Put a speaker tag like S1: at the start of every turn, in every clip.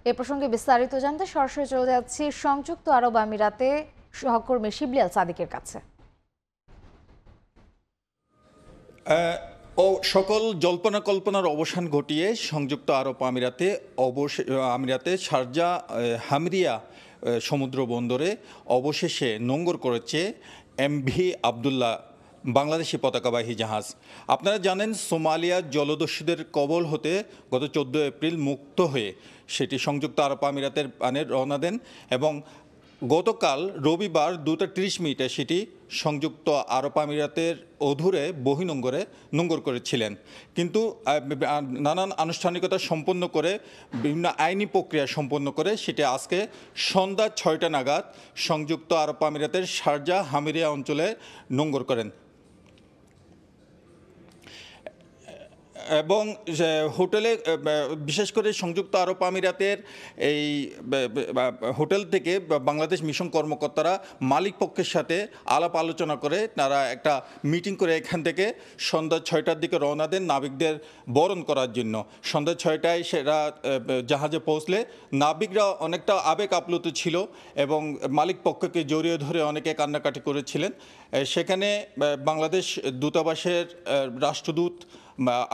S1: এ প্রসঙ্গে বিস্তারিত জানতে সরাসরি চলে যাচ্ছি সংযুক্ত আরব আমিরাতে সহকর্মী শিবলি আল সাদিকের কাছে।
S2: সকল জল্পনা কল্পনার অবসান ঘটিয়ে সংযুক্ত আরব আমিরাতে শারজা হামরিয়া সমুদ্র বন্দরে অবশেষে নোঙর করেছে এমভি আবদুল্লাহ বাংলাদেশি পতাকাবাহী জাহাজ। আপনারা জানেন, সোমালিয়া জলদস্যুদের কবল হতে গত 14 এপ্রিল মুক্ত হয়ে সেটি সংযুক্ত আরব আমিরাতের পানে রওনা দেন এবং গতকাল রবিবার 2:30 সেটি সংযুক্ত আরব আমিরাতের অধুরে নোঙর করেছিলেন। কিন্তু নানান আনুষ্ঠানিকতা সম্পন্ন করে বিভিন্ন আইনি প্রক্রিয়া সম্পন্ন করে সেটি আজকে সন্ধ্যা 6টা নাগাদ সংযুক্ত আরব আমিরাতের শারজা হামিরিয়া অঞ্চলে নোঙর করেন এবং হোটেলে, বিশেষ করে সংযুক্ত আরব আমিরাতের এই হোটেল থেকে বাংলাদেশ মিশন কর্মকর্তারা মালিক পক্ষের সাথে আলাপ আলোচনা করে তারা একটা মিটিং করে এখান থেকে সন্ধ্যা 6টার দিকে রওনা দেন নাবিকদের বরণ করার জন্য। সন্ধ্যা 6টায় সেরা জাহাজে পৌঁছলে নাবিকরা অনেকটা আবেগ আপ্লুত ছিল এবং মালিক পক্ষকে জড়িয়ে ধরে অনেকে কান্নাকাটি করেছিলেন। সেখানে বাংলাদেশ দূতাবাসের রাষ্ট্রদূত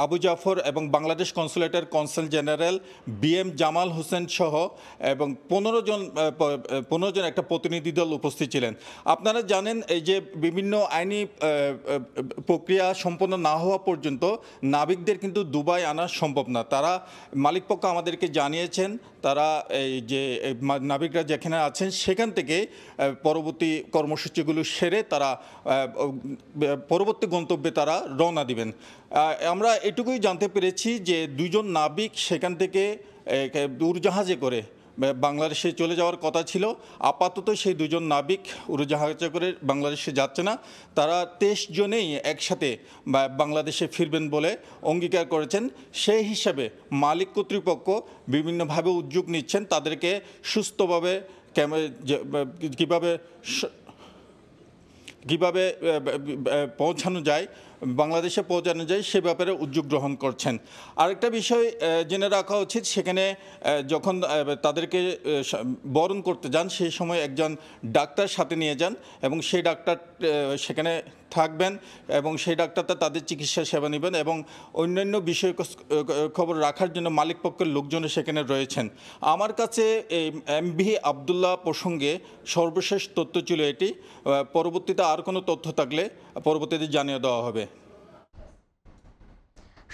S2: আবু জাফর এবং বাংলাদেশ কনসুলেটের consul general BM Jamal Hossain সহ এবং 15 জন একটা প্রতিনিধি দল উপস্থিত ছিলেন। আপনারা জানেন, এই যে বিভিন্ন আইনি প্রক্রিয়া সম্পন্ন না হওয়া পর্যন্ত নাবিকদের কিন্তু দুবাই আনা সম্ভব না। তারা মালিকপক্ষ আমাদেরকে জানিয়েছেন তারা এই যে নাবিকরা যেখানে আছেন সেখান থেকে পরবর্তী কর্মসূচিগুলো সেরে তারা পরবর্তী গন্তব্যে তারা রওনা দিবেন। আমরা এটুকুই জানতে পেরেছি যে 2 জন নাবিক সেখান থেকে উড়োজাহাজে করে বাংলাদেশে চলে যাওয়ার কথা ছিল। আপাতত সেই 2 জন নাবিক উড়োজাহাজে করে বাংলাদেশে যাচ্ছে না। তারা 23 জনেই একসাথে বাংলাদেশে ফিরবেন বলে অঙ্গীকার করেছেন। সেই হিসাবে মালিক কর্তৃপক্ষ বিভিন্নভাবে উদ্যোগ নিচ্ছেন তাদেরকে সুস্থভাবে কিভাবে পৌঁছানো যায়, বাংলাদেশে পৌঁছানো যায় সে ব্যাপারে উদ্যোগ গ্রহণ করছেন। আরেকটা বিষয় জেনে রাখা উচিত, সেখানে যখন তাদেরকে বরণ করতে যান সেই সময় একজন ডাক্তার সাথে নিয়ে যান এবং সেই ডাক্তার সেখানে থাকবেন এবং সেই ডাক্তারটা তাদের চিকিৎসা সেবা নেবেন এবং অন্যান্য বিষয় খবর রাখার জন্য মালিক পক্ষের লোকজনও সেখানে রয়েছেন। আমার কাছে এই এমভি আবদুল্লাহ প্রসঙ্গে সর্বশেষ তথ্য ছিল এটি। পরবর্তীতে আর কোনো তথ্য থাকলে পরবর্তীতে জানিয়ে দেওয়া হবে।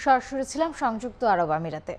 S1: সরাসরি ছিলাম সংযুক্ত আরব আমিরাতে।